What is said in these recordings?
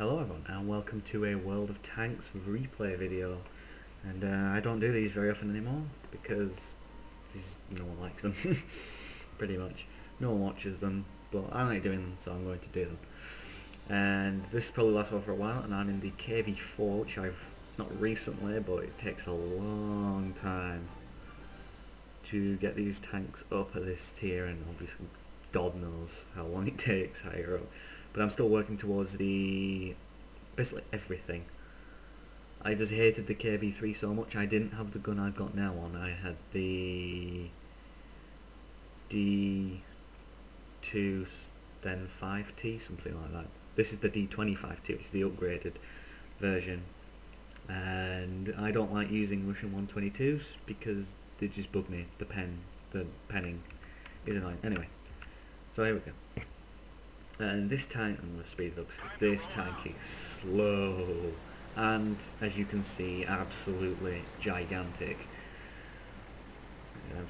Hello everyone and welcome to a World of Tanks replay video. And I don't do these very often anymore because no one likes them. Pretty much. No one watches them, but I like doing them, so I'm going to do them. And this probably lasts for a while, and I'm in the KV-4, which I've not recently, but it takes a long time to get these tanks up at this tier, and obviously God knows how long it takes higher up. But I'm still working towards basically everything. I just hated the KV-3 so much. I didn't have the gun I've got now on. I had the D2 then 5T, something like that. This is the D25T, which is the upgraded version. And I don't like using Russian 122s because they just bug me. The penning is annoying. Anyway, so here we go. And this tank, I'm going to speed it up because this tank is slow and, as you can see, absolutely gigantic.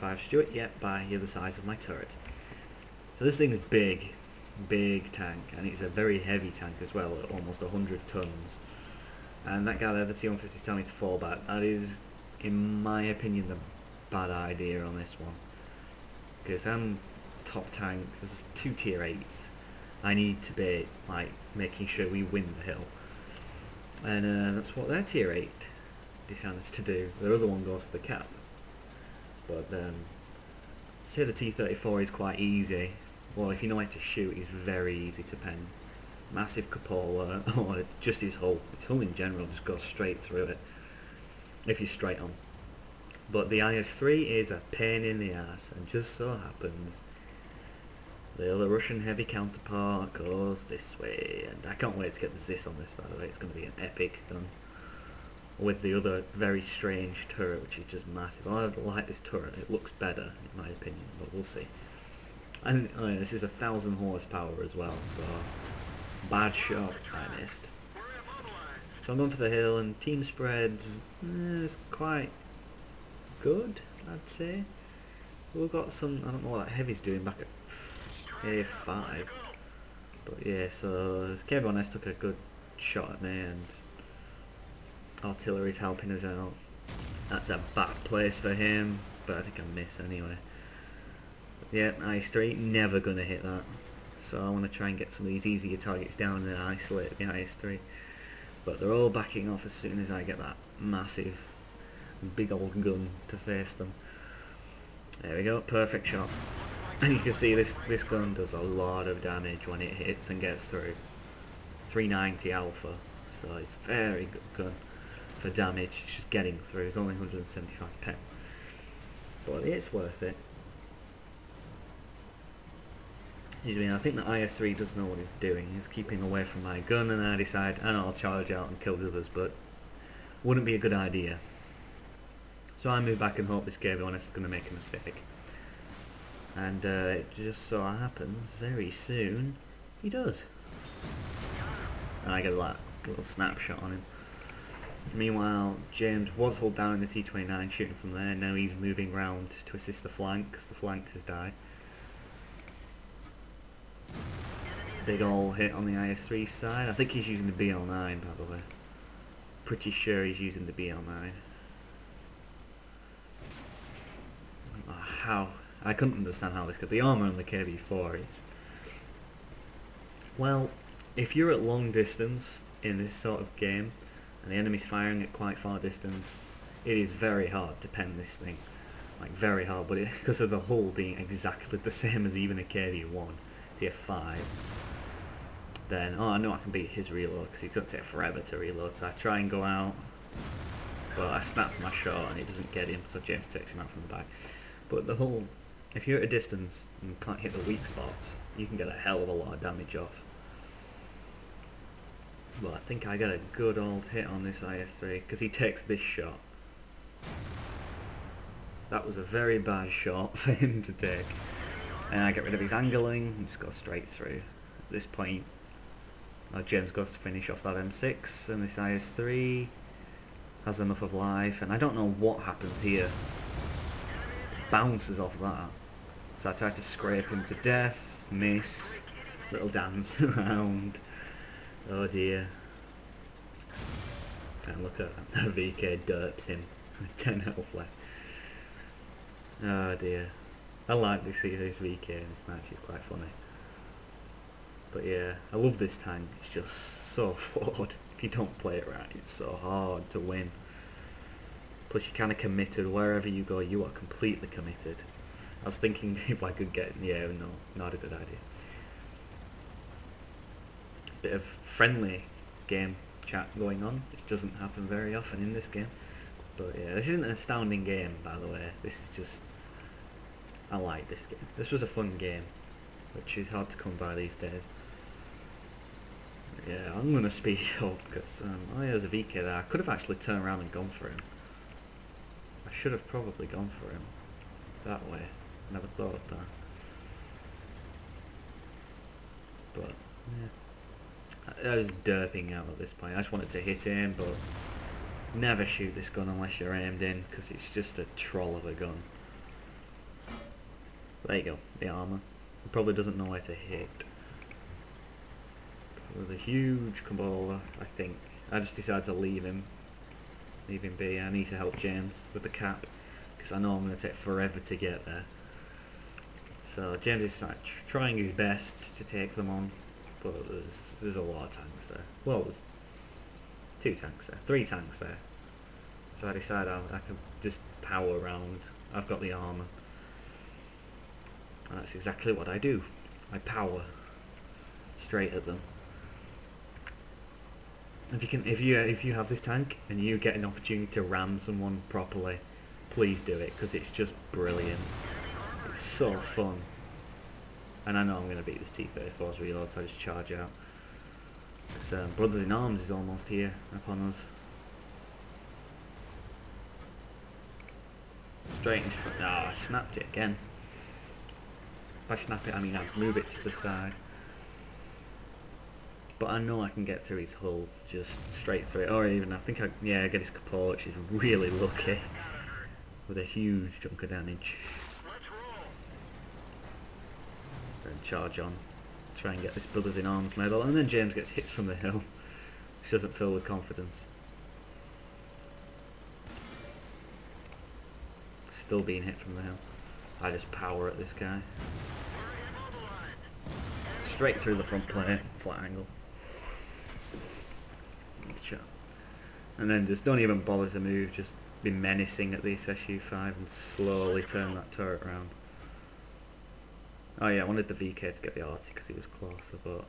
M5 Stuart, yep, by the size of my turret. So this thing's big tank, and it's a very heavy tank as well, at almost 100 tons. And that guy there, the T-150, is telling me to fall back. That is, in my opinion, the bad idea on this one. Because I'm top tank, there's 2 tier 8s. I need to be like making sure we win the hill, and that's what their tier 8 decides to do. The other one goes for the cap, but say the T-34 is quite easy. Well, if you know how to shoot, it's very easy to pen. Massive cupola, or just his hull in general just goes straight through it if you're straight on. But the IS-3 is a pain in the ass, and just so happens the other Russian heavy counterpart goes this way, and I can't wait to get the ZIS on this, by the way. It's going to be an epic gun with the other very strange turret, which is just massive. I like this turret, it looks better in my opinion, but we'll see. And this is 1,000 horsepower as well, so bad shot, I missed. So I'm going for the hill, and team spreads is quite good, I'd say. We've got some, I don't know what that heavy's doing back at A5, but yeah, so KV-4 took a good shot at me, and artillery's helping us out. That's a bad place for him, but I think I miss anyway. Yeah, IS-3, never gonna hit that, so I want to try and get some of these easier targets down and then isolate the IS-3, but they're all backing off as soon as I get that massive big old gun to face them. There we go, perfect shot. And you can see this gun does a lot of damage when it hits and gets through. 390 alpha, so it's very good gun for damage. It's just getting through. It's only 175 pen, but it's worth it. I think the IS-3 does know what he's doing. He's keeping away from my gun, and I decide, I know, I'll charge out and kill the others, but wouldn't be a good idea. So I move back and hope this KV-4 is going to make a mistake. And it just so happens, very soon, he does. And I get a little snapshot on him. Meanwhile, James was held down in the T-29 shooting from there. Now he's moving round to assist the flank, because the flank has died. Big ol' hit on the IS-3 side. I think he's using the BL-9, by the way. Pretty sure he's using the BL-9. How? I couldn't understand how this could. The armour on the KV-4 is... Well, if you're at long distance in this sort of game, and the enemy's firing at quite far distance, it is very hard to pen this thing. Like, very hard, but because of the hull being exactly the same as even a KV-1, tier 5, then, oh, I know I can beat his reload, because he's going to take forever to reload, so I try and go out, but I snap my shot and it doesn't get him, so James takes him out from the back. But the hull, if you're at a distance and can't hit the weak spots, you can get a hell of a lot of damage off. Well, I think I got a good old hit on this IS-3, because he takes this shot. That was a very bad shot for him to take. And I get rid of his angling and just go straight through. At this point, James goes to finish off that M6, and this IS-3 has enough of life, and I don't know what happens here. Bounces off that. So I try to scrape him to death, miss, little dance around, Oh dear. And look at that. VK derps him with 10 health left. Oh dear. I like to see this VK in this match, it's quite funny. But yeah, I love this tank, it's just so flawed. If you don't play it right, it's so hard to win. Plus you're kind of committed, wherever you go you are completely committed. I was thinking if I could get, yeah, no, not a good idea. Bit of friendly game chat going on, which doesn't happen very often in this game. But yeah, this isn't an astounding game, by the way. This is just, I like this game. This was a fun game, which is hard to come by these days. Yeah, I'm gonna speed up because oh yeah, there's a VK there. I could have actually turned around and gone for him. I should have probably gone for him that way. Never thought of that. But yeah, I was derping out at this point. I just wanted to hit him, but never shoot this gun unless you're aimed in because it's just a troll of a gun. There you go, the armor. He probably doesn't know where to hit. With a huge Kambola, I think. I just decided to leave him be. I need to help James with the cap because I know I'm going to take forever to get there. So James is trying his best to take them on, but there's a lot of tanks there. Well, there's 2 tanks there, 3 tanks there. So I decided I can just power around. I've got the armor. And that's exactly what I do. I power straight at them. If you have this tank and you get an opportunity to ram someone properly, please do it because it's just brilliant. It's so fun. And I know I'm going to beat this T-34's reload, so I just charge out. Because Brothers in Arms is almost here upon us. Straight in his front. Ah, I snapped it again. By snap it, I mean I move it to the side. But I know I can get through his hull, just straight through it. Or even, I think I get his cupola, which is really lucky. With a huge chunk of damage. Then charge on. Try and get this Brothers in Arms medal. And then James gets hits from the hill. Which doesn't fill with confidence. Still being hit from the hill. I just power at this guy. Straight through the front plate, flat angle. And then just don't even bother to move, just be menacing at this SU-5 and slowly turn that turret around. Oh yeah, I wanted the VK to get the arty because he was closer, but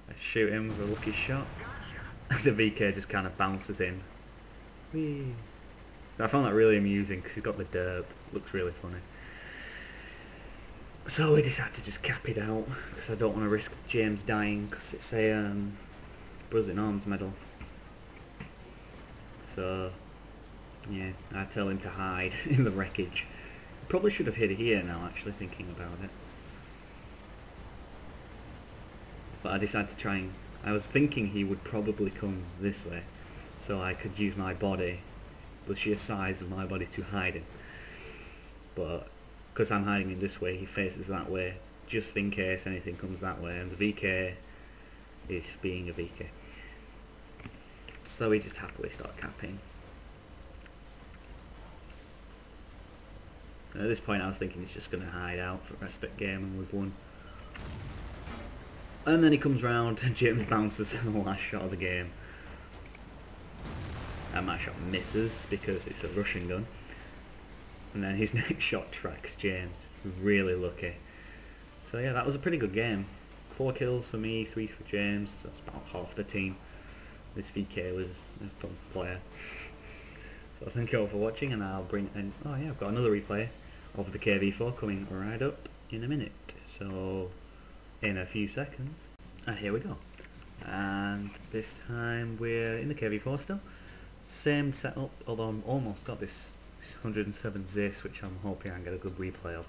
I shoot him with a lucky shot. The VK just kind of bounces in. Whee! I found that really amusing because he's got the derb, looks really funny. So we decided to just cap it out because I don't want to risk James dying because it's a Brothers in Arms medal. So yeah, I tell him to hide in the wreckage. Probably should have hit here now, actually thinking about it. But I decided to try and... I was thinking he would probably come this way, so I could use my body, the sheer size of my body, to hide him. But because I'm hiding him this way, he faces that way, just in case anything comes that way, and the VK is being a VK. So we just happily start capping. And at this point I was thinking he's just going to hide out for the rest of the game and we've won. And then he comes round and James bounces in the last shot of the game. And my shot misses because it's a Russian gun. And then his next shot tracks James. Really lucky. So yeah, that was a pretty good game. 4 kills for me, 3 for James. That's about half the team. This VK was a fun player. So thank you all for watching, and I'll bring in... Oh yeah, I've got another replay of the KV-4 coming right up in a minute. So in a few seconds. And here we go. And this time we're in the KV-4 still. Same setup, although I'm almost got this 107 Zis, which I'm hoping I can get a good replay of.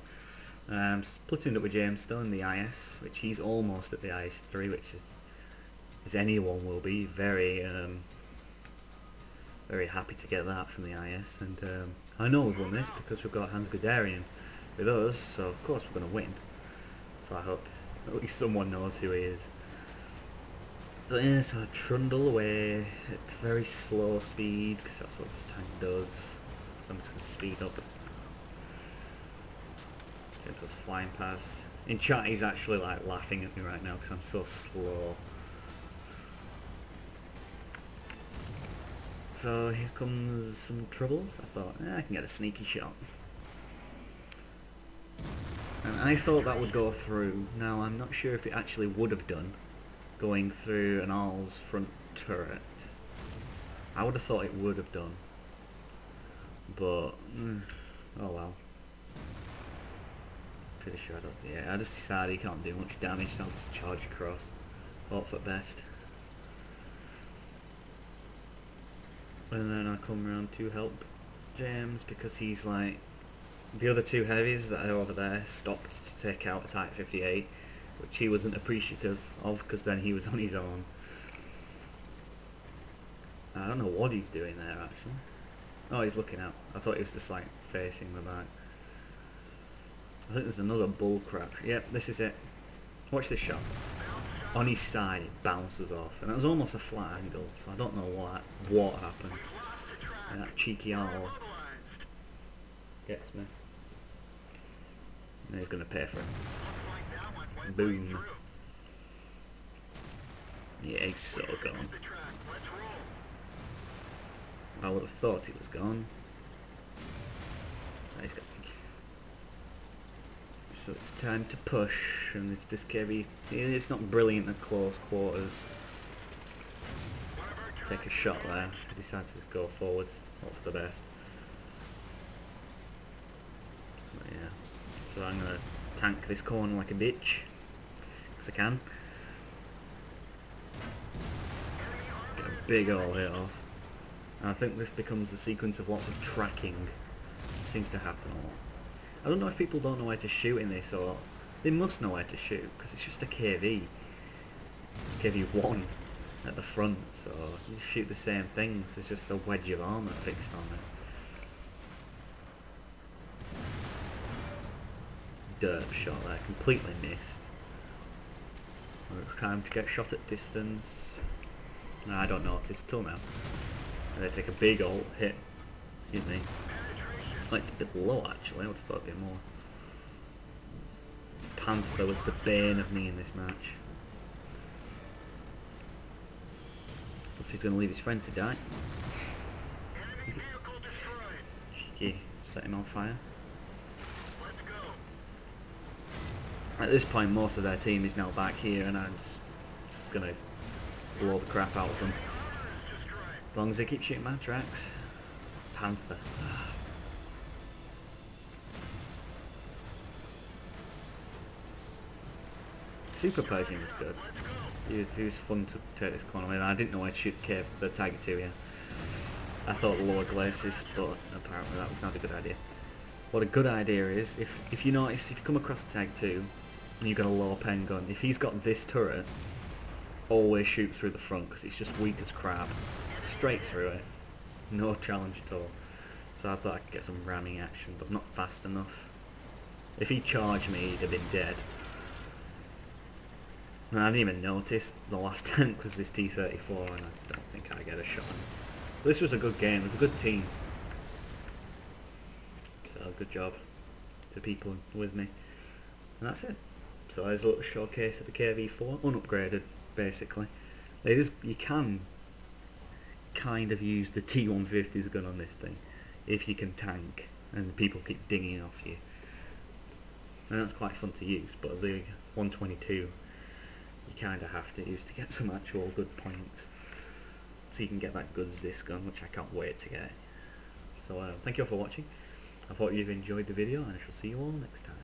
Platooned up with James still in the IS, which he's almost at the IS-3, which is, as anyone will be, very very happy to get that from the IS. And I know we've won this because we've got Hans Guderian with us, so of course we're going to win. So I hope At least someone knows who he is. So yeah, so I trundle away at very slow speed, because that's what this tank does. So I'm just going to speed up. James was flying past. In chat he's actually like laughing at me right now because I'm so slow. So here comes some troubles. I thought, I can get a sneaky shot. And I thought that would go through. Now I'm not sure if it actually would have done, going through an Arl's front turret. I would have thought it would have done. But, oh well. Pretty sure I don't. Yeah, I just decided he can't do much damage, so I'll just charge across. Hope for best. And then I come around to help James because he's like, the other two heavies that are over there stopped to take out a Type 58, which he wasn't appreciative of because then he was on his own. I don't know what he's doing there actually. Oh, he's looking out. I thought he was just like facing the back. I think there's another bull crap. Yep, this is it. Watch this shot. On his side it bounces off, and that was almost a flat angle, so I don't know what happened. And that cheeky owl gets me. And he's gonna pay for it. Boom. Yeah, he's so gone. I would have thought he was gone. He's gone. So it's time to push, and if this KV, it's not brilliant at close quarters. Take a shot there. He decides to just go forwards, hope for the best. But yeah, so I'm gonna tank this corner like a bitch, because I can. Get a big old hit off. And I think this becomes a sequence of lots of tracking. It seems to happen a lot. I don't know if people don't know where to shoot in this, or they must know where to shoot because it's just a KV-1 at the front, so you just shoot the same things. There's just a wedge of armour fixed on it. Derp shot there, completely missed. Time to get shot at distance. No, I don't notice till now. And they take a big old hit. Excuse me. Oh, it's a bit low actually, I would have thought it'd be more. Panther was the bane of me in this match. If he's going to leave his friend to die. Cheeky, set him on fire. At this point most of their team is now back here and I'm just going to blow the crap out of them. As long as they keep shooting my tracks. Panther. Super Persian was good. He was fun to take this corner with. I didn't know where to shoot the Tiger 2 here. I thought lower glacis, but apparently that was not a good idea. What a good idea is, if you notice, if you come across the Tiger 2 and you've got a low pen gun, if he's got this turret, always shoot through the front because it's just weak as crap. Straight through it. No challenge at all. So I thought I could get some ramming action, but not fast enough. If he charged me, he'd have been dead. And I didn't even notice the last tank was this T-34 and I don't think I get a shot on it. But this was a good game, it was a good team. So good job to people with me. And that's it. So there's a little showcase of the KV-4, unupgraded basically. It is, you can kind of use the T-150's gun on this thing if you can tank and people keep dinging off you. And that's quite fun to use, but the 122 you kind of have to use to get some actual good points, so you can get that good Zis gun, which I can't wait to get. So thank you all for watching. I hope you've enjoyed the video and I shall see you all next time.